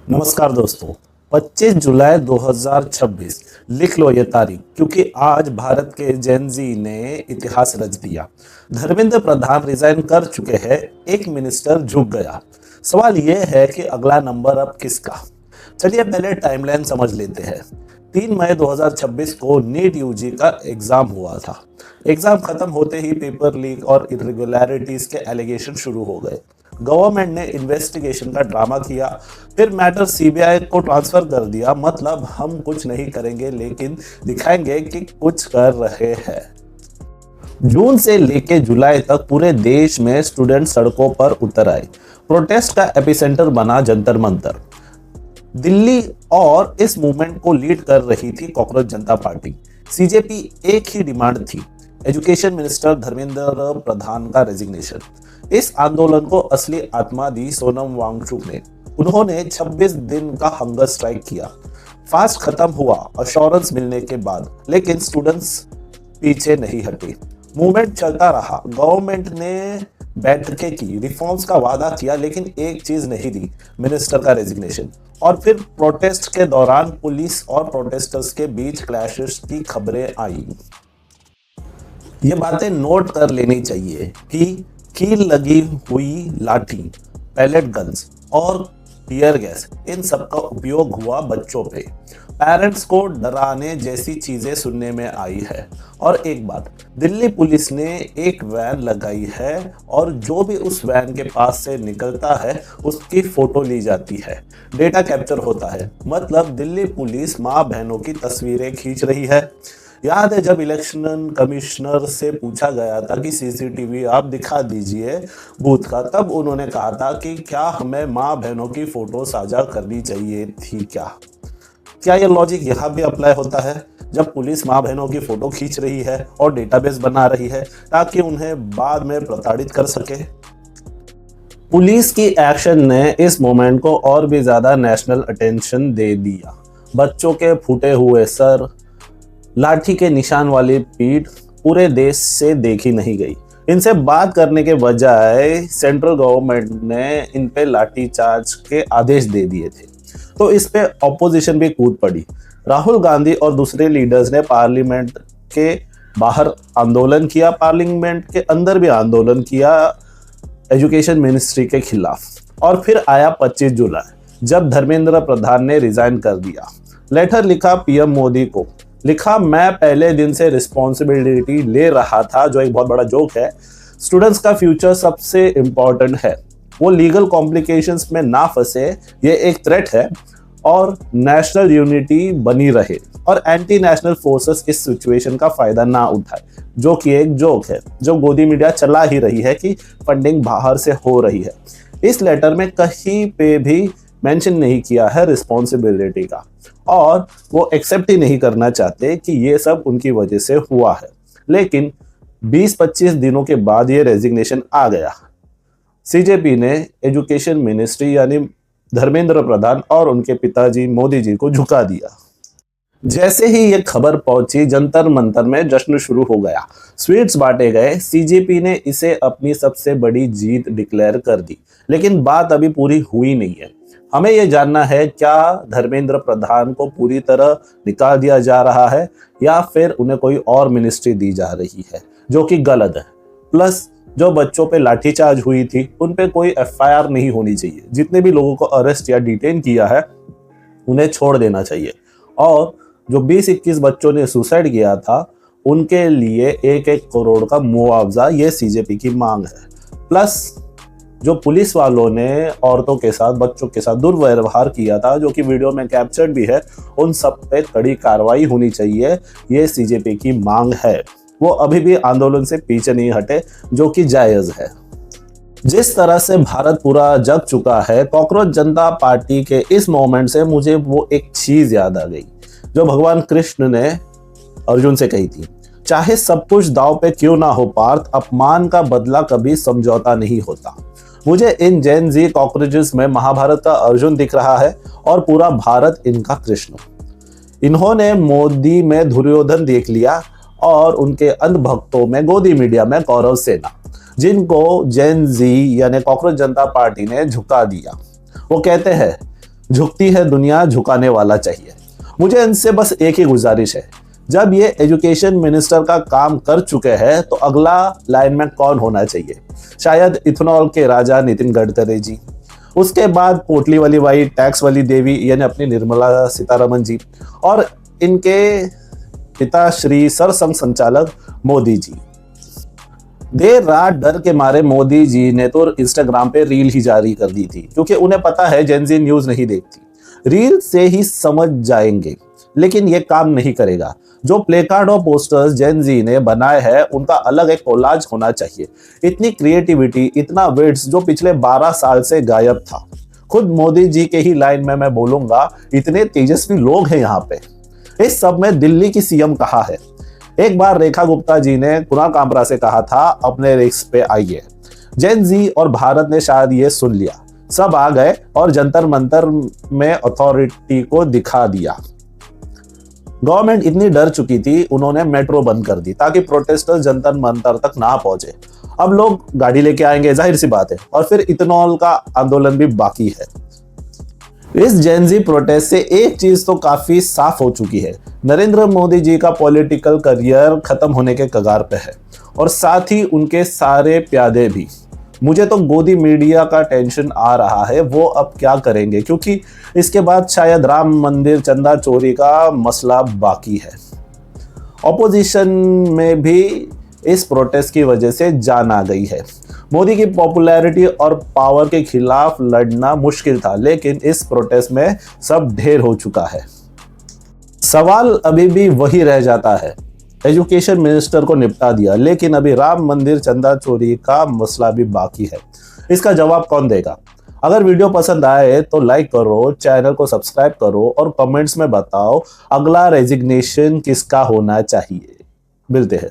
नमस्कार दोस्तों। 25 जुलाई 2026 लिख लो ये तारीख, क्योंकि आज भारत के जेनजी ने इतिहास रच दिया। धर्मेंद्र प्रधान रिजाइन कर चुके हैं, एक मिनिस्टर झुक गया। सवाल ये है कि अगला नंबर अब किसका। चलिए पहले टाइमलाइन समझ लेते हैं। 3 मई 2026 को नीट यूजी का एग्जाम हुआ था। एग्जाम खत्म होते ही पेपर लीक और इरेगुलरिटीज के एलिगेशन शुरू हो गए। गवर्नमेंट ने इन्वेस्टिगेशन का ड्रामा किया, फिर मैटर सीबीआई को ट्रांसफर कर दिया। मतलब हम कुछ नहीं करेंगे लेकिन दिखाएंगे कि कुछ कर रहे हैं। जून से लेके जुलाई तक पूरे देश में स्टूडेंट सड़कों पर उतर आए। प्रोटेस्ट का एपिसेंटर बना जंतर मंतर दिल्ली, और इस मूवमेंट को लीड कर रही थी कॉकरोच जनता पार्टी। सीजेपी एक ही डिमांड थी, एजुकेशन मिनिस्टर धर्मेंद्र प्रधान का रेजिग्नेशन। इस आंदोलन को असली आत्मा दी सोनम वांगचुक ने। उन्होंने 26 दिन का हंगर स्ट्राइक किया। फास्ट खत्म हुआ अश्योरेंस मिलने के बाद, लेकिन स्टूडेंट्स पीछे नहीं हटे। मूवमेंट चलता रहा। गवर्नमेंट ने बैठकें की, रिफॉर्म्स का वादा किया, लेकिन एक चीज नहीं दी, मिनिस्टर का रेजिग्नेशन। और फिर प्रोटेस्ट के दौरान पुलिस और प्रोटेस्टर्स के बीच क्लैशेस की खबरें आई। ये बातें नोट कर लेनी चाहिए कि कील लगी हुई लाठी, पैलेट गन्स और टीयर गैस, इन सब का उपयोग हुआ बच्चों पे। पेरेंट्स को डराने जैसी चीजें सुनने में आई है। और एक बात, दिल्ली पुलिस ने एक वैन लगाई है और जो भी उस वैन के पास से निकलता है उसकी फोटो ली जाती है, डेटा कैप्चर होता है। मतलब दिल्ली पुलिस माँ बहनों की तस्वीरें खींच रही है। याद है जब इलेक्शन कमिश्नर से पूछा गया था कि सीसीटीवी आप दिखा दीजिए बूथ का, तब उन्होंने कहा था कि क्या हमें माँ बहनों की फोटो साझा करनी चाहिए थी क्या ये लॉजिक यहाँ भी अप्लाई होता है? जब पुलिस माँ बहनों की फोटो खींच रही है और डेटाबेस बना रही है ताकि उन्हें बाद में प्रताड़ित कर सके। पुलिस की एक्शन ने इस मोमेंट को और भी ज्यादा नेशनल अटेंशन दे दिया। बच्चों के फूटे हुए सर, लाठी के निशान वाली पीठ पूरे देश से देखी नहीं गई। इनसे बात करने के बजाय सेंट्रल गवर्नमेंट ने इन पे लाठीचार्ज के आदेश दे दिए थे, तो इस पे ऑपोजिशन भी कूद पड़ी। राहुल गांधी और दूसरे लीडर्स ने पार्लियामेंट के बाहर आंदोलन किया, पार्लियामेंट के अंदर भी आंदोलन किया एजुकेशन मिनिस्ट्री के खिलाफ। और फिर आया 25 जुलाई, जब धर्मेंद्र प्रधान ने रिजाइन कर दिया। लेटर लिखा पीएम मोदी को, लिखा मैं पहले दिन से रिस्पॉन्सिबिलिटी ले रहा था, जो एक बहुत बड़ा जोक है। स्टूडेंट्स का फ्यूचर सबसे इंपॉर्टेंट है, वो लीगल कॉम्प्लिकेशंस में ना फंसे, ये एक थ्रेट है, और नेशनल यूनिटी बनी रहे और एंटी नेशनल फोर्सेस इस सिचुएशन का फायदा ना उठाए, जो कि एक जोक है जो गोदी मीडिया चला ही रही है कि फंडिंग बाहर से हो रही है। इस लेटर में कहीं पे भी मेंशन नहीं किया है रिस्पॉन्सिबिलिटी का, और वो एक्सेप्ट ही नहीं करना चाहते कि ये सब उनकी वजह से हुआ है। लेकिन 20-25 दिनों के बाद ये रेजिग्नेशन आ गया। सीजेपी ने एजुकेशन मिनिस्ट्री यानी धर्मेंद्र प्रधान और उनके पिताजी मोदी जी को झुका दिया। जैसे ही ये खबर पहुंची, जंतर मंतर में जश्न शुरू हो गया, स्वीट्स बांटे गए। सीजेपी ने इसे अपनी सबसे बड़ी जीत डिक्लेयर कर दी। लेकिन बात अभी पूरी हुई नहीं है। हमें यह जानना है, क्या धर्मेंद्र प्रधान को पूरी तरह निकाल दिया जा रहा है या फिर उन्हें कोई और मिनिस्ट्री दी जा रही है, जो कि गलत है। प्लस जो बच्चों पे लाठीचार्ज हुई थी उन पे कोई एफआईआर नहीं होनी चाहिए। जितने भी लोगों को अरेस्ट या डिटेन किया है उन्हें छोड़ देना चाहिए। और जो 20-21 बच्चों ने सुसाइड किया था उनके लिए 1-1 करोड़ का मुआवजा, ये सीजेपी की मांग है। प्लस जो पुलिस वालों ने औरतों के साथ, बच्चों के साथ दुर्व्यवहार किया था, जो कि वीडियो में कैप्चर्ड भी है, उन सब पे कड़ी कार्रवाई होनी चाहिए, ये सीजेपी की मांग है। वो अभी भी आंदोलन से पीछे नहीं हटे, जो कि जायज है। जिस तरह से भारत पूरा जग चुका है, कॉकरोच जनता पार्टी के इस मोमेंट से मुझे वो एक चीज याद आ गई जो भगवान कृष्ण ने अर्जुन से कही थी, चाहे सब कुछ दाव पे क्यों ना हो पार्थ, अपमान का बदला कभी समझौता नहीं होता। मुझे इन जेन जी कॉकरोचेस में महाभारत का अर्जुन दिख रहा है और पूरा भारत इनका कृष्ण। इन्होंने मोदी में दुर्योधन देख लिया और उनके अंधभक्तों में गोदी मीडिया में कौरव सेना। जिनको जेन जी यानी कॉकरोच जनता पार्टी ने झुका दिया। वो कहते हैं झुकती है दुनिया, झुकाने वाला चाहिए। मुझे इनसे बस एक ही गुजारिश है, जब ये एजुकेशन मिनिस्टर का काम कर चुके हैं तो अगला लाइन में कौन होना चाहिए? शायद इथेनॉल के राजा नितिन गडकरी जी, उसके बाद पोटली वाली बाई, टैक्स वाली देवी यानी अपनी निर्मला सीतारमन जी, और इनके पिता श्री सरसंघ संचालक मोदी जी। देर रात डर के मारे मोदी जी ने तो इंस्टाग्राम पे रील ही जारी कर दी थी, क्योंकि उन्हें पता है जेनजी न्यूज नहीं देखती, रील से ही समझ जाएंगे। लेकिन ये काम नहीं करेगा। जो प्लेकार्ड और पोस्टर्स जेनजी ने बनाए हैं उनका अलग एक कोलाज होना चाहिए। इतनी क्रिएटिविटी, इतना विड्स जो पिछले 12 साल से गायब था। खुद मोदी जी के ही लाइन में मैं बोलूंगा, इतने तेजस्वी लोग हैं यहाँ पे। इस सब में दिल्ली की सीएम कहाँ है? एक बार रेखा गुप्ता जी ने कुणाल कामरा से कहा था, अपने रिस्क पे आइए। जेनजी और भारत ने शायद ये सुन लिया, सब आ गए और जंतर मंतर में अथॉरिटी को दिखा दिया। गवर्नमेंट इतनी डर चुकी थी, उन्होंने मेट्रो बंद कर दी ताकि प्रोटेस्टर्स जंतर मंतर तक ना पहुंचे। अब लोग गाड़ी लेके आएंगे, जाहिर सी बात है, और फिर इथेनॉल का आंदोलन भी बाकी है। इस जेनजी प्रोटेस्ट से एक चीज तो काफी साफ हो चुकी है, नरेंद्र मोदी जी का पॉलिटिकल करियर खत्म होने के कगार पे है, और साथ ही उनके सारे प्यादे भी। मुझे तो गोदी मीडिया का टेंशन आ रहा है, वो अब क्या करेंगे, क्योंकि इसके बाद शायद राम मंदिर चंदा चोरी का मसला बाकी है। ऑपोजिशन में भी इस प्रोटेस्ट की वजह से जान आ गई है। मोदी की पॉपुलैरिटी और पावर के खिलाफ लड़ना मुश्किल था, लेकिन इस प्रोटेस्ट में सब ढेर हो चुका है। सवाल अभी भी वही रह जाता है, एजुकेशन मिनिस्टर को निपटा दिया, लेकिन अभी राम मंदिर चंदा चोरी का मसला भी बाकी है। इसका जवाब कौन देगा? अगर वीडियो पसंद आए तो लाइक करो, चैनल को सब्सक्राइब करो और कमेंट्स में बताओ अगला रेजिग्नेशन किसका होना चाहिए। मिलते हैं।